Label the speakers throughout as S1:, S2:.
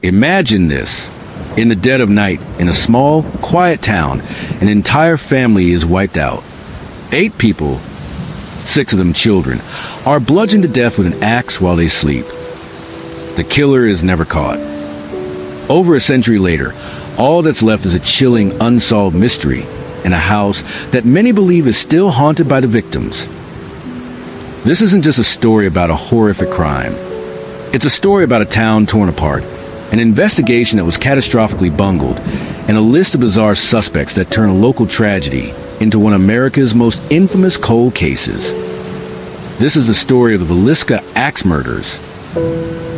S1: Imagine this. In the dead of night, in a small, quiet town, an entire family is wiped out. 8 people, 6 of them children, are bludgeoned to death with an axe while they sleep. The killer is never caught. Over a century later, all that's left is a chilling, unsolved mystery in a house that many believe is still haunted by the victims. This isn't just a story about a horrific crime. It's a story about a town torn apart, an investigation that was catastrophically bungled, and a list of bizarre suspects that turn a local tragedy into one of America's most infamous cold cases. This is the story of the Villisca Axe Murders.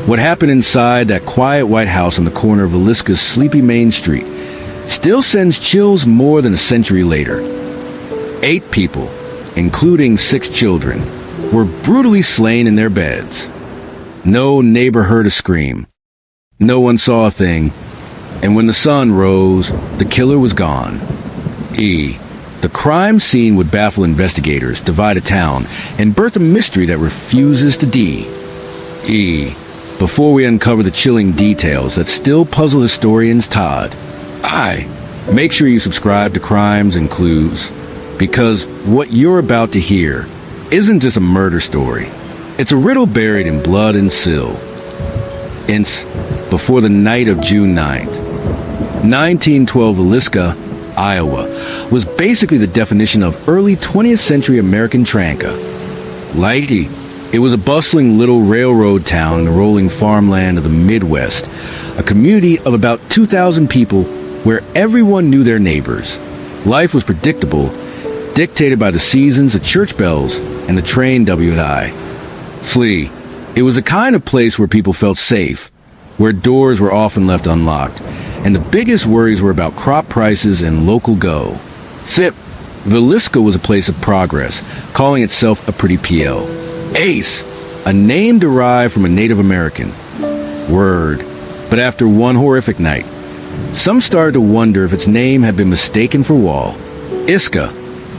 S1: What happened inside that quiet white house on the corner of Villisca's sleepy Main Street still sends chills more than a century later. 8 people, including 6 children, were brutally slain in their beds. No neighbor heard a scream. No one saw a thing, and when the sun rose, the killer was gone. The crime scene would baffle investigators, divide a town, and birth a mystery that refuses to die. Before we uncover the chilling details that still puzzle historians, Todd, make sure you subscribe to Crimes and Clues, because what you're about to hear isn't just a murder story. It's a riddle buried in blood and sill. Before the night of June 9th, 1912 Villisca, Iowa, was basically the definition of early 20th century American Tranca. It was a bustling little railroad town in the rolling farmland of the Midwest, a community of about 2,000 people where everyone knew their neighbors. Life was predictable, dictated by the seasons, the church bells, and the train W&I. It was a kind of place where people felt safe, where doors were often left unlocked, and the biggest worries were about crop prices and local go. Villisca was a place of progress, calling itself a pretty PL. Ace, a name derived from a Native American word. But after one horrific night, some started to wonder if its name had been mistaken for wall. Iska,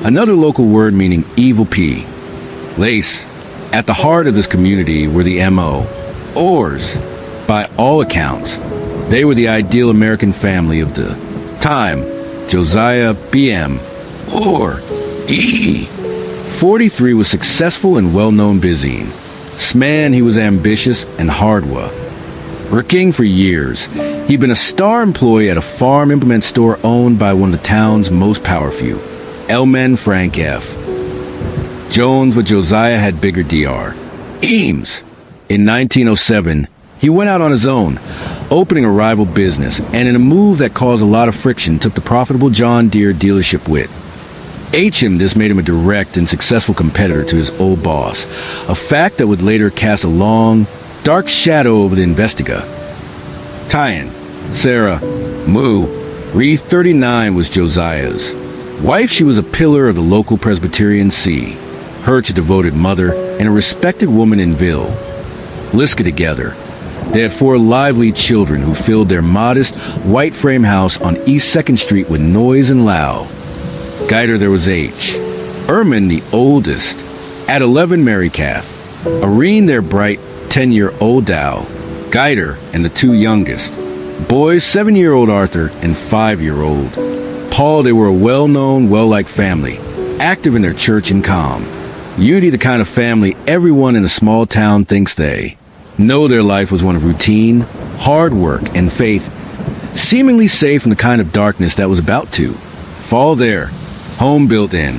S1: another local word meaning evil pea. Lace, at the heart of this community were the M.O. Ors. By all accounts, they were the ideal American family of the time. Josiah B.M. or E. 43 was successful and well-known Byzine. Sman, he was ambitious and hardwa. Working for years, he'd been a star employee at a farm implement store owned by one of the town's most powerful, Elman Frank F. Jones with Josiah had bigger DR. Eames. In 1907, he went out on his own, opening a rival business, and in a move that caused a lot of friction, took the profitable John Deere dealership with this made him a direct and successful competitor to his old boss, a fact that would later cast a long, dark shadow over the Investiga. Tyan, Sarah, Moo, Reed 39 was Josiah's wife. She was a pillar of the local Presbyterian See, Hirsch a devoted mother, and a respected woman in Villisca together. They had 4 lively children who filled their modest, white frame house on East 2nd Street with noise and loud. Guider there was H. Ermin, the oldest. At 11, Mary Kath. Irene, their bright 10-year-old Dow. Guider and the 2 youngest. Boys, 7-year-old Arthur and 5-year-old Paul. They were a well-known, well-liked family, active in their church and calm. Unity, the kind of family everyone in a small town thinks they know their life was one of routine, hard work, and faith, seemingly safe from the kind of darkness that was about to fall there. Home built in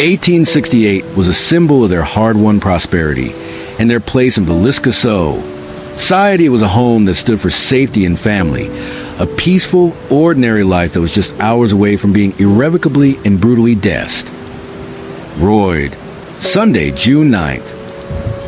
S1: 1868 was a symbol of their hard-won prosperity and their place in Villisca society. Was a home that stood for safety and family, a peaceful, ordinary life that was just hours away from being irrevocably and brutally deaths. Royd, Sunday, June 9th.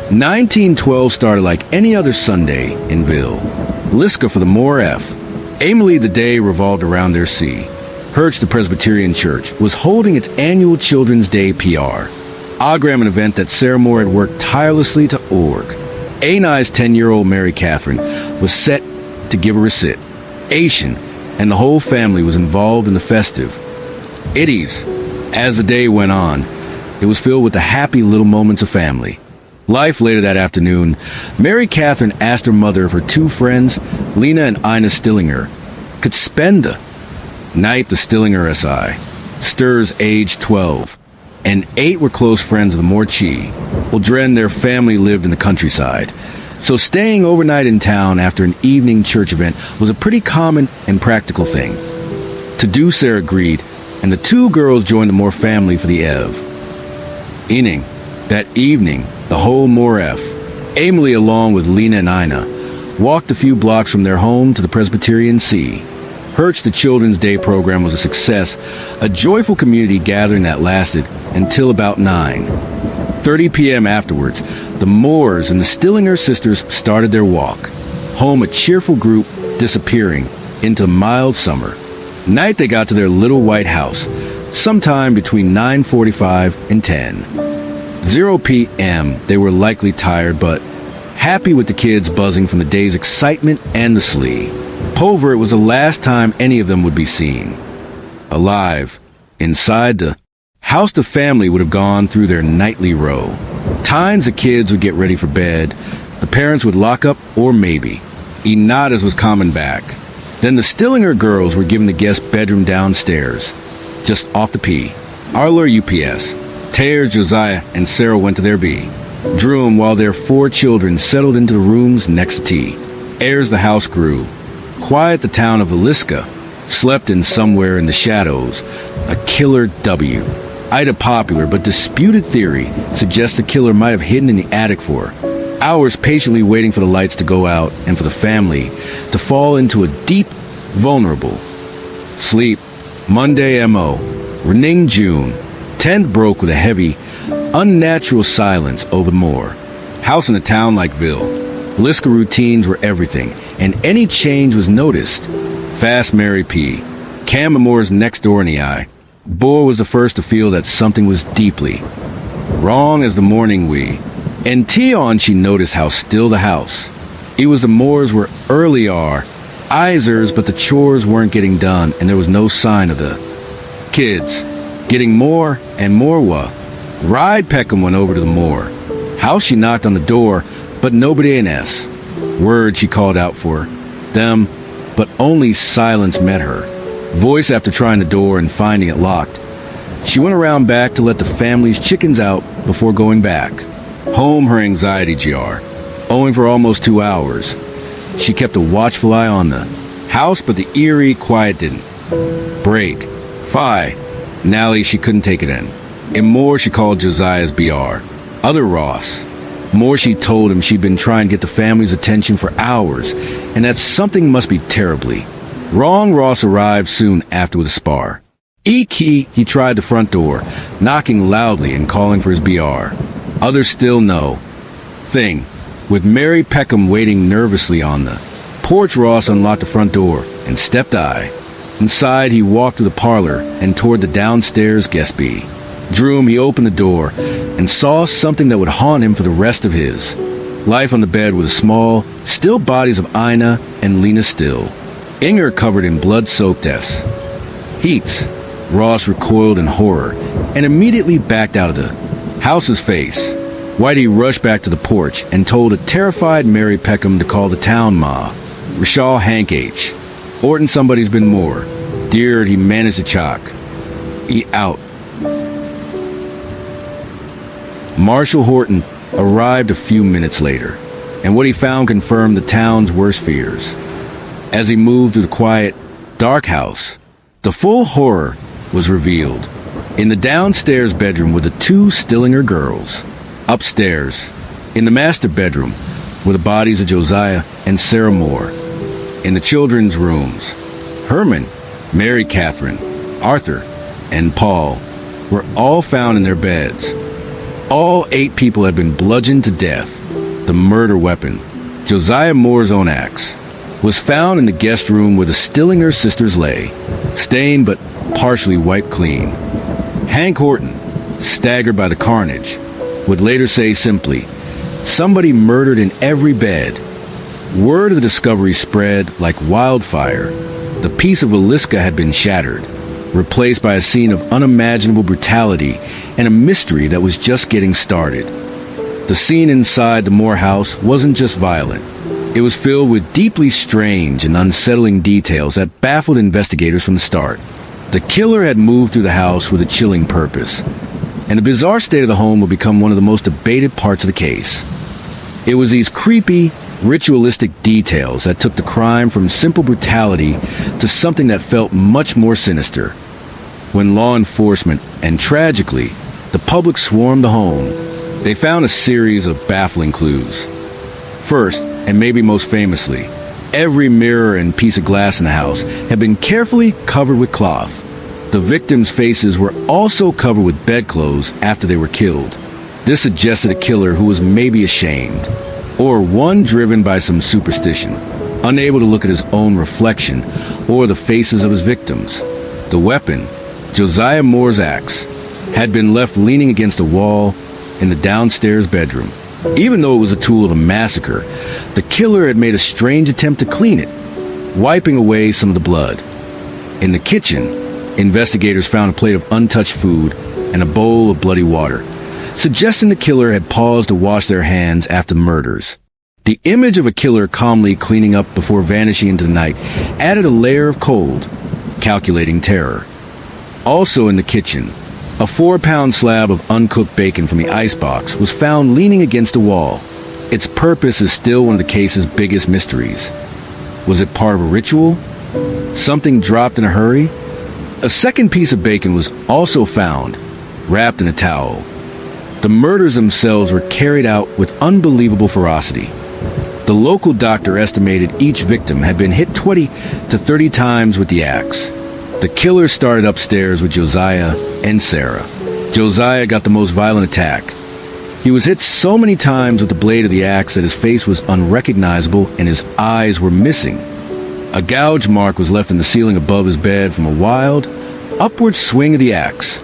S1: 1912 started like any other Sunday in Villisca for the Moore F. Aimley, the day revolved around their see. Hirsch, the Presbyterian Church, was holding its annual Children's Day PR. Ogram, an event that Sarah Moore had worked tirelessly to org. Anai's 10-year-old Mary Catherine was set to give a recit. Asian and the whole family was involved in the festive. As the day went on, it was filled with the happy little moments of family. Life later that afternoon, Mary Catherine asked her mother if her two friends, Lena and Ina Stillinger, could spend the night. The Stillinger SI, Stir's age 12, and 8 were close friends of the Morchi. Well, Dren, their family lived in the countryside, so staying overnight in town after an evening church event was a pretty common and practical thing. To do, Sarah agreed, and the two girls joined the Moore family for the Eve. That evening, the whole Moore F, Emily along with Lena and Ina, walked a few blocks from their home to the Presbyterian Sea. Hertz, the Children's Day program, was a success, a joyful community gathering that lasted until about 9:30 p.m. Afterwards, the Moores and the Stillinger sisters started their walk, home a cheerful group disappearing into mild summer. Night they got to their little white house, sometime between 9:45 and 10:00 p.m. They were likely tired, but happy with the kids buzzing from the day's excitement and the sleigh. However, it was the last time any of them would be seen alive. Inside the house, the family would have gone through their nightly row. Times the kids would get ready for bed. The parents would lock up or maybe eat not as was common back. Then the Stillinger girls were given the guest bedroom downstairs, just off the P. Arler UPS. Tears, Josiah, and Sarah went to their B. Droom, while their 4 children settled into the rooms next to T. Airs the house grew. Quiet, the town of Villisca slept in somewhere in the shadows. A killer W. Ida popular but disputed theory suggests the killer might have hidden in the attic for hours, patiently waiting for the lights to go out and for the family to fall into a deep, vulnerable sleep. Monday M.O. Renning June. Tent broke with a heavy, unnatural silence over the moor. House in a town like Ville. Villisca routines were everything, and any change was noticed. Fast Mary P. Cam Moore's next door in the eye. Boar was the first to feel that something was deeply wrong as the morning we. And Tion, she noticed how still the house. It was the Moors were early Isers, but the chores weren't getting done, and there was no sign of the kids. Getting more and more Ride Peckham went over to the moor. House, she knocked on the door, but nobody in S. Word, she called out for them, but only silence met her. Voice after trying the door and finding it locked. She went around back to let the family's chickens out before going back. Home, her anxiety GR. Owing for almost 2 hours. She kept a watchful eye on the house, but the eerie quiet didn't break. Phi. Nally, she couldn't take it in. And more, she called Josiah's BR. Other Ross. More, she told him she'd been trying to get the family's attention for hours, and that something must be terribly wrong. Ross arrived soon after with a spar. Key, he tried the front door, knocking loudly and calling for his BR. Others still no thing. With Mary Peckham waiting nervously on the porch, Ross unlocked the front door and stepped inside. He walked through the parlor and toward the downstairs guest B. Droom, he opened the door and saw something that would haunt him for the rest of his life. On the bed were the small, still bodies of Ina and Lena Still. Inger covered in blood-soaked heats. Ross recoiled in horror and immediately backed out of the house's face. Whitey rushed back to the porch and told a terrified Mary Peckham to call the town ma. Rashal Hank H. Orton, somebody's been more. Dear, he managed to chalk. Out. Marshal Horton arrived a few minutes later, and what he found confirmed the town's worst fears. As he moved through the quiet, dark house, the full horror was revealed. In the downstairs bedroom were the 2 Stillinger girls. Upstairs, in the master bedroom, were the bodies of Josiah and Sarah Moore. In the children's rooms, Herman, Mary Catherine, Arthur, and Paul were all found in their beds. All 8 people had been bludgeoned to death. The murder weapon, Josiah Moore's own axe, was found in the guest room where the Stillinger sisters lay, stained but partially wiped clean. Hank Horton, staggered by the carnage, would later say simply, "Somebody murdered in every bed." Word of the discovery spread like wildfire. The peace of Villisca had been shattered, replaced by a scene of unimaginable brutality and a mystery that was just getting started. The scene inside the Moore house wasn't just violent. It was filled with deeply strange and unsettling details that baffled investigators from the start. The killer had moved through the house with a chilling purpose, and the bizarre state of the home would become one of the most debated parts of the case. It was these creepy, ritualistic details that took the crime from simple brutality to something that felt much more sinister. When law enforcement, and tragically, the public swarmed the home, they found a series of baffling clues. First, and maybe most famously, every mirror and piece of glass in the house had been carefully covered with cloth. The victims' faces were also covered with bedclothes after they were killed. This suggested a killer who was maybe ashamed, or one driven by some superstition, unable to look at his own reflection or the faces of his victims. The weapon, Josiah Moore's axe, had been left leaning against a wall in the downstairs bedroom. Even though it was a tool of a massacre, the killer had made a strange attempt to clean it, wiping away some of the blood. In the kitchen, investigators found a plate of untouched food and a bowl of bloody water, suggesting the killer had paused to wash their hands after the murders. The image of a killer calmly cleaning up before vanishing into the night added a layer of cold, calculating terror. Also in the kitchen, a 4-pound slab of uncooked bacon from the icebox was found leaning against the wall. Its purpose is still one of the case's biggest mysteries. Was it part of a ritual? Something dropped in a hurry? A second piece of bacon was also found, wrapped in a towel. The murders themselves were carried out with unbelievable ferocity. The local doctor estimated each victim had been hit 20 to 30 times with the axe. The killer started upstairs with Josiah and Sarah. Josiah got the most violent attack. He was hit so many times with the blade of the axe that his face was unrecognizable and his eyes were missing. A gouge mark was left in the ceiling above his bed from a wild, upward swing of the axe.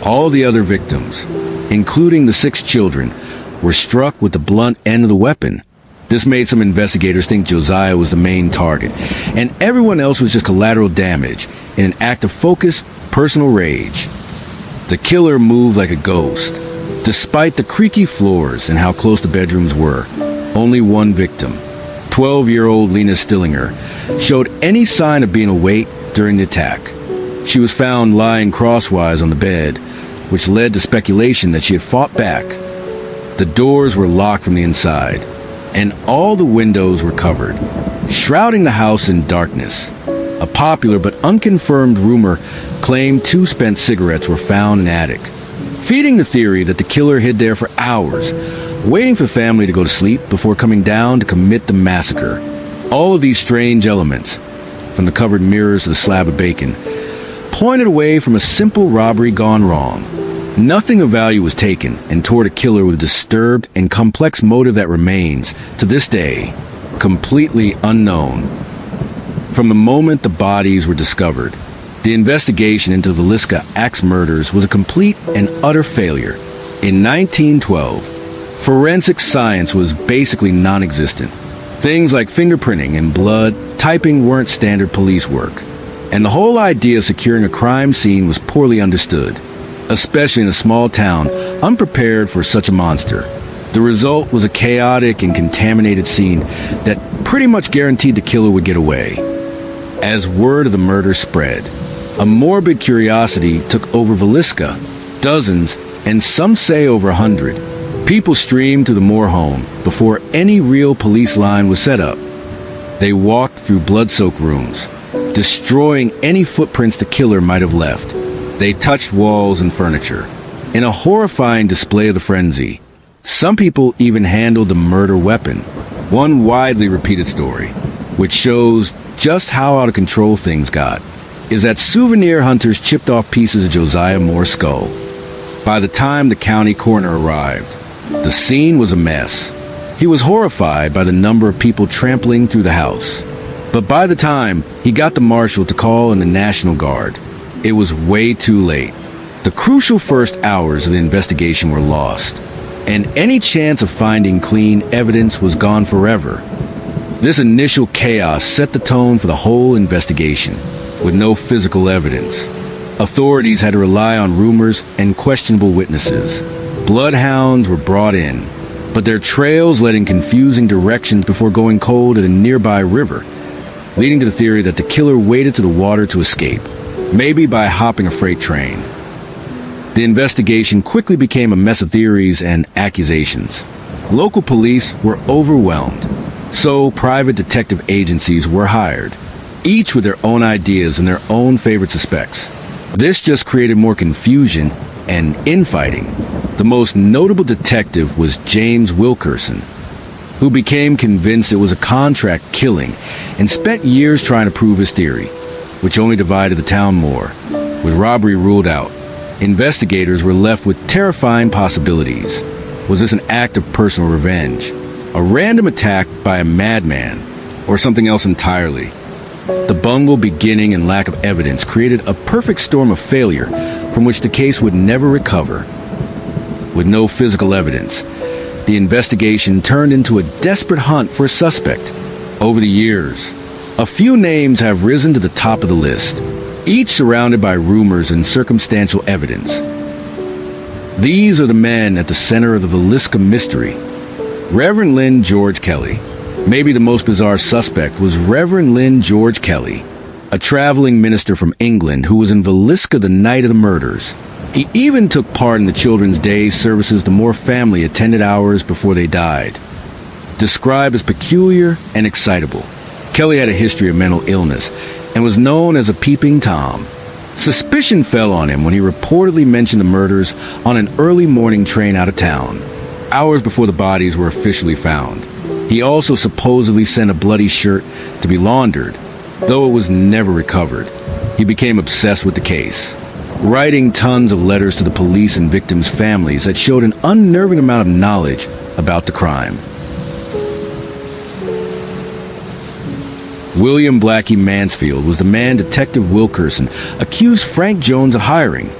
S1: All the other victims, including the 6 children, were struck with the blunt end of the weapon. This made some investigators think Josiah was the main target, and everyone else was just collateral damage in an act of focused, personal rage. The killer moved like a ghost. Despite the creaky floors and how close the bedrooms were, only one victim, 12-year-old Lena Stillinger, showed any sign of being awake during the attack. She was found lying crosswise on the bed, which led to speculation that she had fought back. The doors were locked from the inside, and all the windows were covered, shrouding the house in darkness. A popular but unconfirmed rumor claimed 2 spent cigarettes were found in the attic, feeding the theory that the killer hid there for hours, waiting for the family to go to sleep before coming down to commit the massacre. All of these strange elements, from the covered mirrors to the slab of bacon, pointed away from a simple robbery gone wrong. Nothing of value was taken, and toward a killer with a disturbed and complex motive that remains, to this day, completely unknown. From the moment the bodies were discovered, the investigation into the Villisca Axe Murders was a complete and utter failure. In 1912, forensic science was basically non-existent. Things like fingerprinting and blood typing weren't standard police work, and the whole idea of securing a crime scene was poorly understood, especially in a small town unprepared for such a monster. The result was a chaotic and contaminated scene that pretty much guaranteed the killer would get away. As word of the murder spread, a morbid curiosity took over Villisca. Dozens, and some say over 100, people streamed to the Moore home before any real police line was set up. They walked through blood-soaked rooms, destroying any footprints the killer might have left. They touched walls and furniture. In a horrifying display of the frenzy, some people even handled the murder weapon. One widely repeated story, which shows just how out of control things got, is that souvenir hunters chipped off pieces of Josiah Moore's skull. By the time the county coroner arrived, the scene was a mess. He was horrified by the number of people trampling through the house. But by the time he got the marshal to call in the National Guard, it was way too late. The crucial first hours of the investigation were lost, and any chance of finding clean evidence was gone forever. This initial chaos set the tone for the whole investigation. With no physical evidence, authorities had to rely on rumors and questionable witnesses. Bloodhounds were brought in, but their trails led in confusing directions before going cold at a nearby river, leading to the theory that the killer waded to the water to escape, maybe by hopping a freight train. The investigation quickly became a mess of theories and accusations. Local police were overwhelmed, so private detective agencies were hired, each with their own ideas and their own favorite suspects. This just created more confusion and infighting. The most notable detective was James Wilkerson, who became convinced it was a contract killing and spent years trying to prove his theory, which only divided the town more. With robbery ruled out, investigators were left with terrifying possibilities. Was this an act of personal revenge, a random attack by a madman, or something else entirely? The bungled beginning and lack of evidence created a perfect storm of failure from which the case would never recover. With no physical evidence, the investigation turned into a desperate hunt for a suspect. Over the years, a few names have risen to the top of the list, each surrounded by rumors and circumstantial evidence. These are the men at the center of the Villisca mystery. Reverend Lynn George Kelly. Maybe the most bizarre suspect was Reverend Lynn George Kelly, a traveling minister from England who was in Villisca the night of the murders. He even took part in the Children's Day services the Moore family attended hours before they died. Described as peculiar and excitable, Kelly had a history of mental illness and was known as a peeping Tom. Suspicion fell on him when he reportedly mentioned the murders on an early morning train out of town, hours before the bodies were officially found. He also supposedly sent a bloody shirt to be laundered, though it was never recovered. He became obsessed with the case, writing tons of letters to the police and victims' families that showed an unnerving amount of knowledge about the crime. William Blackie Mansfield was the man Detective Wilkerson accused Frank Jones of hiring.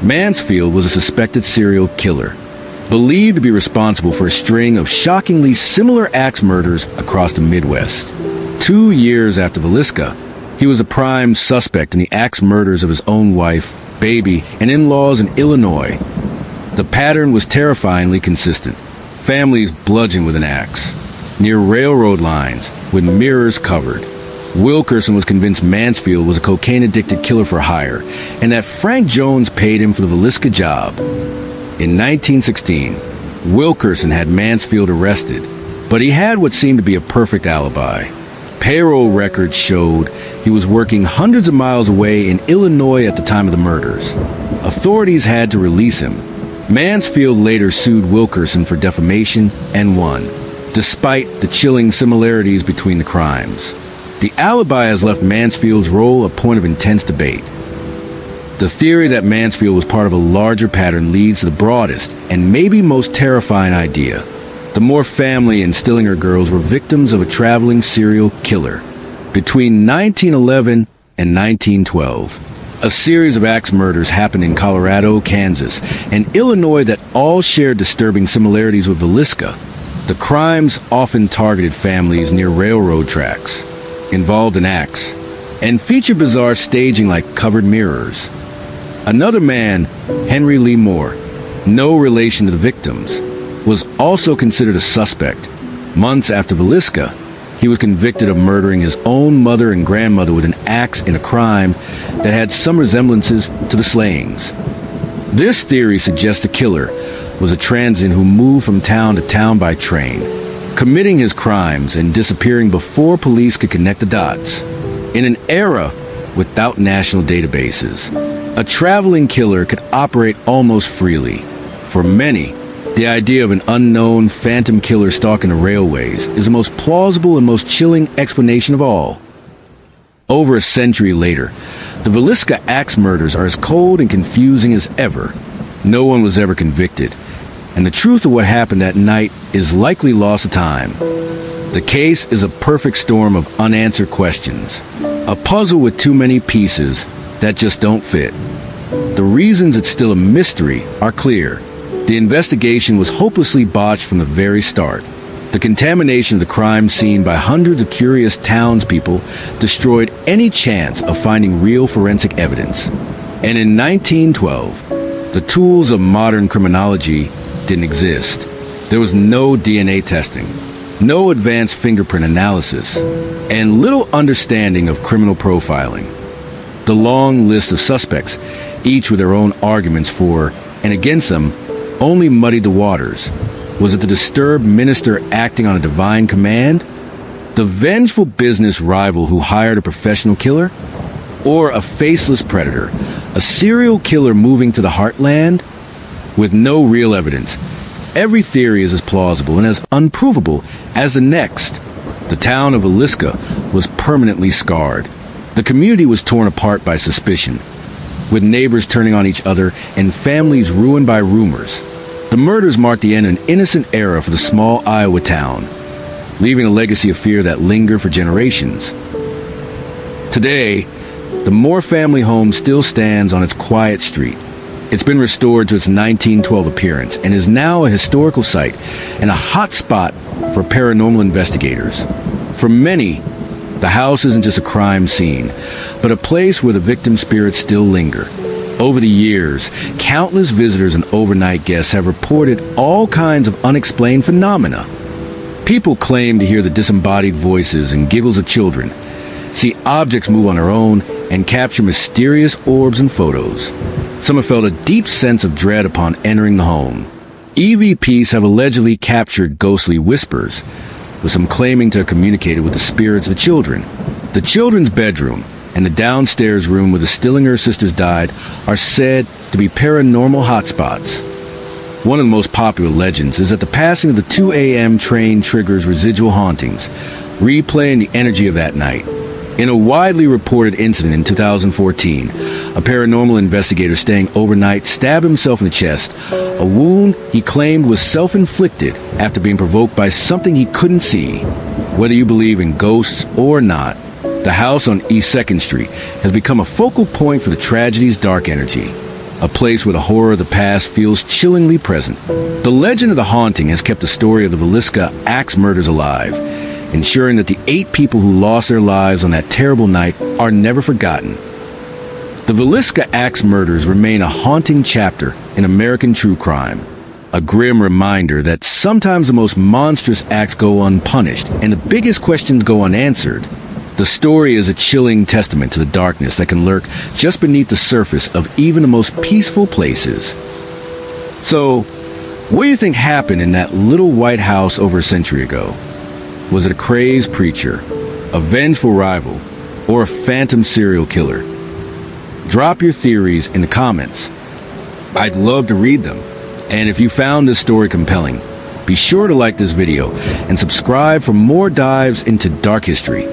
S1: Mansfield was a suspected serial killer, believed to be responsible for a string of shockingly similar axe murders across the Midwest. 2 years after Villisca, he was a prime suspect in the axe murders of his own wife, baby, and in-laws in Illinois. The pattern was terrifyingly consistent. Families bludgeoned with an axe, near railroad lines, with mirrors covered. Wilkerson was convinced Mansfield was a cocaine-addicted killer for hire, and that Frank Jones paid him for the Villisca job. In 1916, Wilkerson had Mansfield arrested, but he had what seemed to be a perfect alibi. Payroll records showed he was working hundreds of miles away in Illinois at the time of the murders. Authorities had to release him. Mansfield later sued Wilkerson for defamation and won, despite the chilling similarities between the crimes. The alibi has left Mansfield's role a point of intense debate. The theory that Mansfield was part of a larger pattern leads to the broadest and maybe most terrifying idea. The Moore family and Stillinger girls were victims of a traveling serial killer. Between 1911 and 1912, a series of axe murders happened in Colorado, Kansas, and Illinois that all shared disturbing similarities with Villisca. The crimes often targeted families near railroad tracks, involved an axe, and featured bizarre staging like covered mirrors. Another man, Henry Lee Moore, no relation to the victims, was also considered a suspect. Months after Villisca, he was convicted of murdering his own mother and grandmother with an axe in a crime that had some resemblances to the slayings. This theory suggests the killer was a transient who moved from town to town by train, committing his crimes and disappearing before police could connect the dots. In an era without national databases, a traveling killer could operate almost freely. For many, the idea of an unknown phantom killer stalking the railways is the most plausible and most chilling explanation of all. Over a century later, the Villisca Axe Murders are as cold and confusing as ever. No one was ever convicted, and the truth of what happened that night is likely lost to time. The case is a perfect storm of unanswered questions, a puzzle with too many pieces that just don't fit. The reasons it's still a mystery are clear. The investigation was hopelessly botched from the very start. The contamination of the crime scene by hundreds of curious townspeople destroyed any chance of finding real forensic evidence. And in 1912, the tools of modern criminology didn't exist. There was no DNA testing, no advanced fingerprint analysis, and little understanding of criminal profiling. The long list of suspects, each with their own arguments for and against them, only muddied the waters. Was it the disturbed minister acting on a divine command? The vengeful business rival who hired a professional killer? Or a faceless predator, a serial killer moving to the heartland? With no real evidence, every theory is as plausible and as unprovable as the next. The town of Villisca was permanently scarred. The community was torn apart by suspicion, with neighbors turning on each other and families ruined by rumors. The murders marked the end of an innocent era for the small Iowa town, leaving a legacy of fear that lingered for generations. Today, the Moore family home still stands on its quiet street. It's been restored to its 1912 appearance and is now a historical site and a hot spot for paranormal investigators. For many, the house isn't just a crime scene, but a place where the victim spirits still linger. Over the years, countless visitors and overnight guests have reported all kinds of unexplained phenomena. People claim to hear the disembodied voices and giggles of children, see objects move on their own, and capture mysterious orbs and photos. Some have felt a deep sense of dread upon entering the home. EVPs have allegedly captured ghostly whispers, with some claiming to have communicated with the spirits of the children. The children's bedroom and the downstairs room where the Stillinger sisters died are said to be paranormal hotspots. One of the most popular legends is that the passing of the 2 a.m. train triggers residual hauntings, replaying the energy of that night. In a widely reported incident in 2014, a paranormal investigator staying overnight stabbed himself in the chest, a wound he claimed was self-inflicted after being provoked by something he couldn't see. Whether you believe in ghosts or not, the house on East 2nd Street has become a focal point for the tragedy's dark energy, a place where the horror of the past feels chillingly present. The legend of the haunting has kept the story of the Villisca Axe Murders alive, ensuring that the 8 people who lost their lives on that terrible night are never forgotten. The Villisca Axe Murders remain a haunting chapter in American true crime, a grim reminder that sometimes the most monstrous acts go unpunished and the biggest questions go unanswered. The story is a chilling testament to the darkness that can lurk just beneath the surface of even the most peaceful places. So, what do you think happened in that little white house over a century ago? Was it a crazed preacher, a vengeful rival, or a phantom serial killer? Drop your theories in the comments. I'd love to read them. And if you found this story compelling, be sure to like this video and subscribe for more dives into dark history.